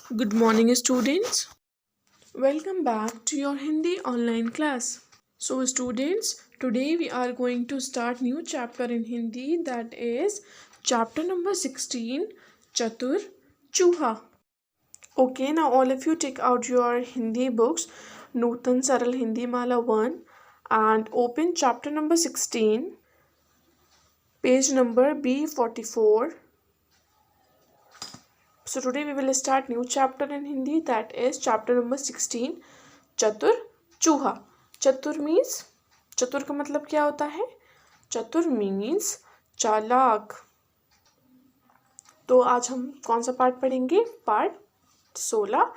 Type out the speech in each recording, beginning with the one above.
Good morning, students. Welcome back to your Hindi online class. So, students, today we are going to start new chapter in Hindi, that is chapter number 16, Chatur Chuha. Okay, now all of you take out your Hindi books, Nutan Saral Hindi Mala 1, and open chapter number 16, page number B44. So today we will start new chapter in Hindi, that is chapter number 16, Chatur Chuha. Chatur means, चतुर का मतलब क्या होता है? चतुर means चालाक. तो आज हम कौन सा पार्ट पढ़ेंगे? पार्ट 16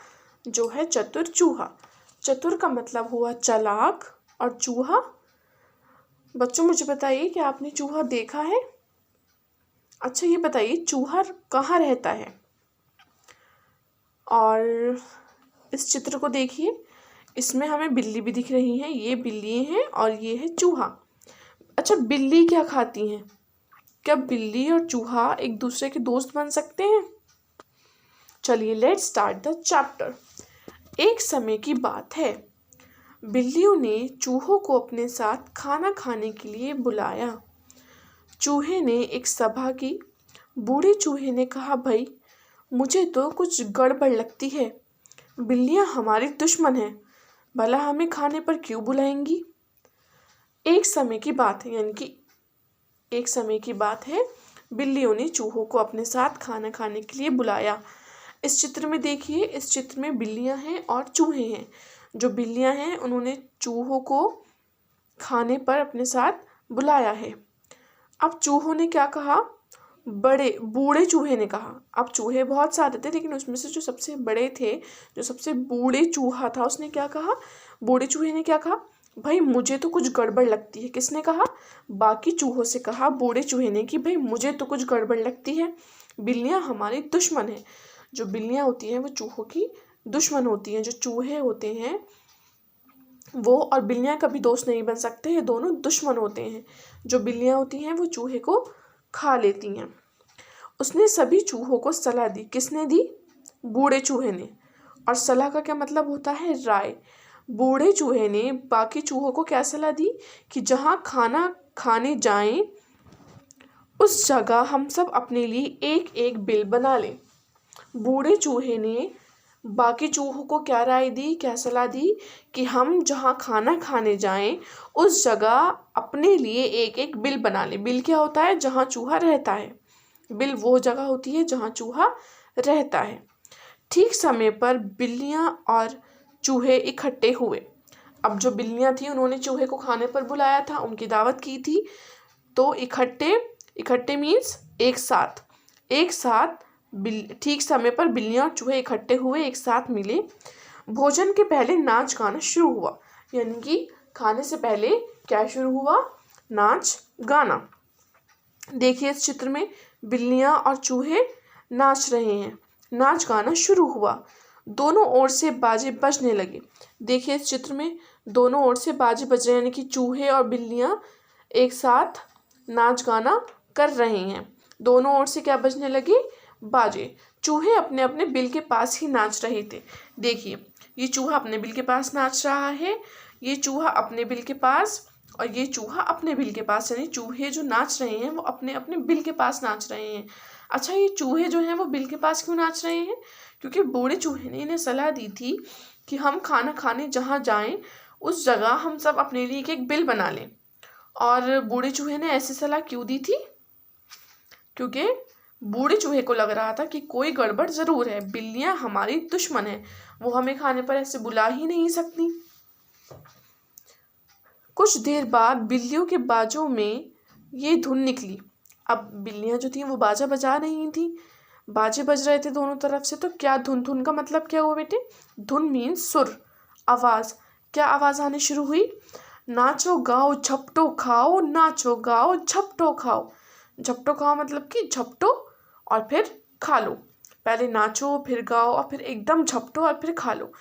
जो है चतुर चूहा. चतुर का मतलब हुआ चालाक और चूहा. बच्चों मुझे बताइए कि आपने चूहा देखा है? अच्छा ये बताइए चूहा कहाँ रहता है? और इस चित्र को देखिए, इसमें हमें बिल्ली भी दिख रही है. ये बिल्ली है और ये है चूहा. अच्छा बिल्ली क्या खाती हैं? क्या बिल्ली और चूहा एक दूसरे के दोस्त बन सकते हैं? चलिए लेट्स स्टार्ट द चैप्टर. एक समय की बात है, बिल्लियों ने चूहों को अपने साथ खाना खाने के लिए बुलाया. चूहे ने एक सभा की. बूढ़े चूहे ने कहा, भाई मुझे तो कुछ गड़बड़ लगती है. बिल्लियां हमारी दुश्मन हैं, भला हमें खाने पर क्यों बुलाएंगी? एक समय की बात है, यानी कि एक समय की बात है, बिल्लियों ने चूहों को अपने साथ खाना खाने के लिए बुलाया. इस चित्र में देखिए, इस चित्र में बिल्लियां हैं और चूहे हैं. जो बिल्लियां हैं उन्होंने चूहों को खाने पर अपने साथ बुलाया है. अब चूहों ने क्या कहा? बूढ़े चूहे ने कहा. अब चूहे बहुत सारे थे, लेकिन उसमें से जो सबसे बड़े थे, जो सबसे बूढ़े चूहा था, उसने क्या कहा? बूढ़े चूहे ने क्या कहा? भाई मुझे तो कुछ गड़बड़ लगती है. किसने कहा? बाकी चूहों से कहा बूढ़े चूहे ने कि भाई मुझे तो कुछ गड़बड़ लगती है. बिल्लियां हमारी दुश्मन है. जो बिल्लियां होती हैं वो चूहों की दुश्मन होती हैं. जो चूहे होते हैं वो और बिल्लियां कभी दोस्त नहीं बन सकते, ये दोनों दुश्मन होते हैं. जो बिल्लियां होती हैं वो चूहे को खा लेती हैं. उसने सभी चूहों को सलाह दी. किसने दी? बूढ़े चूहे ने. और सलाह का क्या मतलब होता है? राय. बूढ़े चूहे ने बाकी चूहों को क्या सलाह दी कि जहाँ खाना खाने जाएं उस जगह हम सब अपने लिए एक एक बिल बना लें. बूढ़े चूहे ने बाकी चूहों को क्या राय दी, क्या सलाह दी कि हम जहाँ खाना खाने जाएं उस जगह अपने लिए एक एक बिल बना लें. बिल क्या होता है? जहाँ चूहा रहता है. बिल वो जगह होती है जहाँ चूहा रहता है. ठीक समय पर बिल्लियाँ और चूहे इकट्ठे हुए. अब जो बिल्लियाँ थी उन्होंने चूहे को खाने पर बुलाया था, उनकी दावत की थी. तो इकट्ठे मीन्स एक साथ. एक साथ ठीक समय पर बिल्लियाँ और चूहे इकट्ठे हुए, एक साथ मिले. भोजन के पहले नाच गाना शुरू हुआ. यानी कि खाने से पहले क्या शुरू हुआ? नाच गाना. देखिए इस चित्र में बिल्लियाँ और चूहे नाच रहे हैं. नाच गाना शुरू हुआ. दोनों ओर से बाजे बजने लगे. देखिए इस चित्र में दोनों ओर से बाजे बज रहे हैं, यानी कि चूहे और बिल्लियाँ एक साथ नाच गाना कर रहे हैं. दोनों ओर से क्या बजने लगे? बाजे. चूहे अपने अपने बिल के पास ही नाच रहे थे. देखिए ये चूहा अपने बिल के पास नाच रहा है, ये चूहा अपने बिल के पास, और ये चूहा अपने बिल के पास. यानी चूहे जो नाच रहे हैं वो अपने अपने बिल के पास नाच रहे हैं. अच्छा ये चूहे जो हैं वो बिल के पास क्यों नाच रहे हैं? क्योंकि बूढ़े चूहे ने इन्हें सलाह दी थी कि हम खाना खाने जहाँ जाएं उस जगह हम सब अपने लिए एक एक बिल बना लें. और बूढ़े चूहे ने ऐसी सलाह क्यों दी थी? क्योंकि बूढ़े चूहे को लग रहा था कि कोई गड़बड़ ज़रूर है. बिल्लियाँ हमारी दुश्मन है, वो हमें खाने पर ऐसे बुला ही नहीं सकती. कुछ देर बाद बिल्लियों के बाजों में ये धुन निकली. अब बिल्लियाँ जो थी वो बाजा बजा रही थी, बाजे बज रहे थे दोनों तरफ से. तो क्या धुन? धुन का मतलब क्या हुआ बेटे? धुन मीन्स सुर, आवाज़. क्या आवाज़ आने शुरू हुई? नाचो गाओ झपटो खाओ, नाचो गाओ झपटो खाओ. झपटो खाओ मतलब कि झपटो और फिर खा लो. पहले नाचो, फिर गाओ, और फिर एकदम झपटो और फिर खा लो.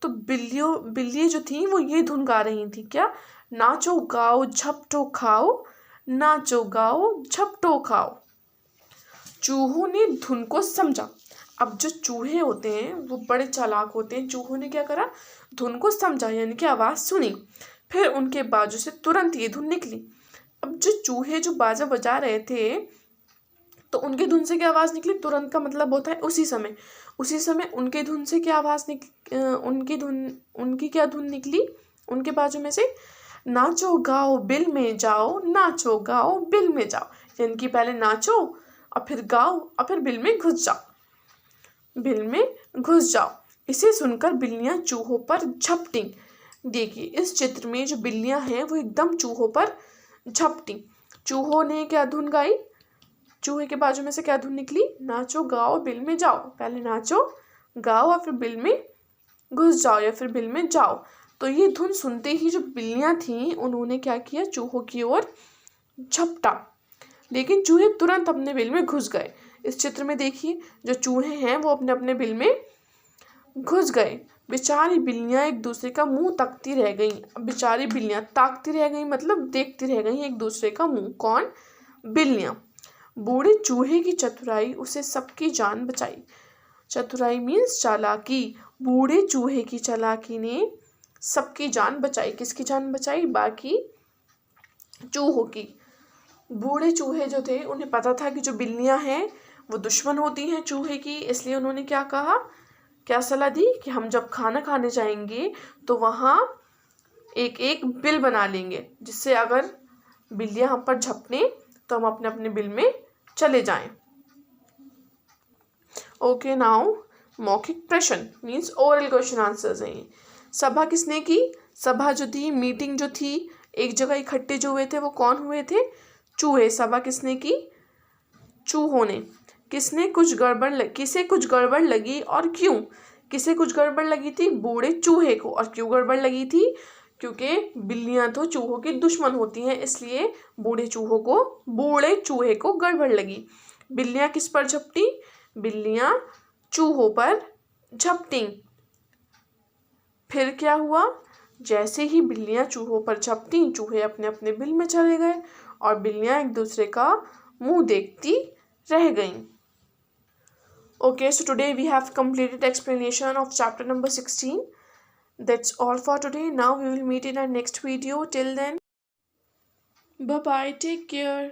तो बिल्ली जो थी वो ये धुन गा रही थी. क्या? नाचो गाओ झपटो खाओ, नाचो गाओ झपटो खाओ. चूहों ने धुन को समझा. अब जो चूहे होते हैं वो बड़े चालाक होते हैं। चूहों ने क्या करा, धुन को समझा, यानी कि आवाज़ सुनी, फिर उनके बाजू से तुरंत ये धुन निकली। अब जो चूहे जो बाजा बजा रहे थे, तो उनकी धुन से क्या आवाज़ निकली, तुरंत का मतलब होता है उसी समय। उसी समय उनके धुन से क्या आवाज़ उनकी क्या धुन निकली उनके बाजू में से, नाचो गाओ बिल में जाओ, नाचो गाओ बिल में जाओ। यानी कि पहले नाचो और फिर गाओ और फिर बिल में घुस जाओ, बिल में घुस जाओ। इसे सुनकर बिल्लियां चूहों पर झपटी। देखिए इस चित्र में जो बिल्लियां हैं वो एकदम चूहों पर झपटी। चूहों ने क्या धुन गाई, चूहे के बाजू में से क्या धुन निकली, नाचो गाओ बिल में जाओ। पहले नाचो गाओ और फिर बिल में घुस जाओ या फिर बिल में जाओ। तो ये धुन सुनते ही जो बिल्लियां थीं उन्होंने क्या किया, चूहों की ओर झपटा, लेकिन चूहे तुरंत अपने बिल में घुस गए। इस चित्र में देखिए जो चूहे हैं वो अपने अपने बिल में घुस गए। बेचारी बिल्लियां एक दूसरे का मुंह तकती रह गईं। बेचारी बिल्लियां ताकती रह गईं मतलब देखती रह गईं एक दूसरे का मुंह। कौन, बिल्लियां। बूढ़े चूहे की चतुराई उसे सबकी जान बचाई। चतुराई मीन्स चालाकी। बूढ़े चूहे की चालाकी ने सबकी जान बचाई। किसकी जान बचाई, बाकी चूहों की। बूढ़े चूहे जो थे उन्हें पता था कि जो बिल्लियां हैं वो दुश्मन होती हैं चूहे की, इसलिए उन्होंने क्या कहा, क्या सलाह दी कि हम जब खाना खाने जाएंगे तो वहाँ एक एक बिल बना लेंगे, जिससे अगर बिल्लियां हम पर झपटे तो हम अपने अपने बिल में चले जाएं। ओके, नाउ मौखिक प्रश्न मीन्स ओरल क्वेश्चन आंसर्स हैं। सभा किसने की, सभा जो थी, मीटिंग जो थी, एक जगह इकट्ठे जो हुए थे वो कौन हुए थे, चूहे। सभा किसने की, चूहों ने। किसे कुछ गड़बड़ लगी और क्यों, किसे कुछ गड़बड़ लगी थी, बूढ़े चूहे को। और क्यों गड़बड़ लगी थी, क्योंकि बिल्लियां तो चूहों की दुश्मन होती हैं, इसलिए बूढ़े चूहे को गड़बड़ लगी। बिल्लियां किस पर झपटी, बिल्लियां चूहों पर झपटी। फिर क्या हुआ, जैसे ही बिल्लियां चूहों पर झपटी, चूहे अपने अपने बिल में चले गए और बिल्लियां एक दूसरे का मुंह देखती रह गईं। Okay, so today we have completed explanation of chapter number 16. That's all for today. Now we will meet in our next video. Till then, bye bye, take care.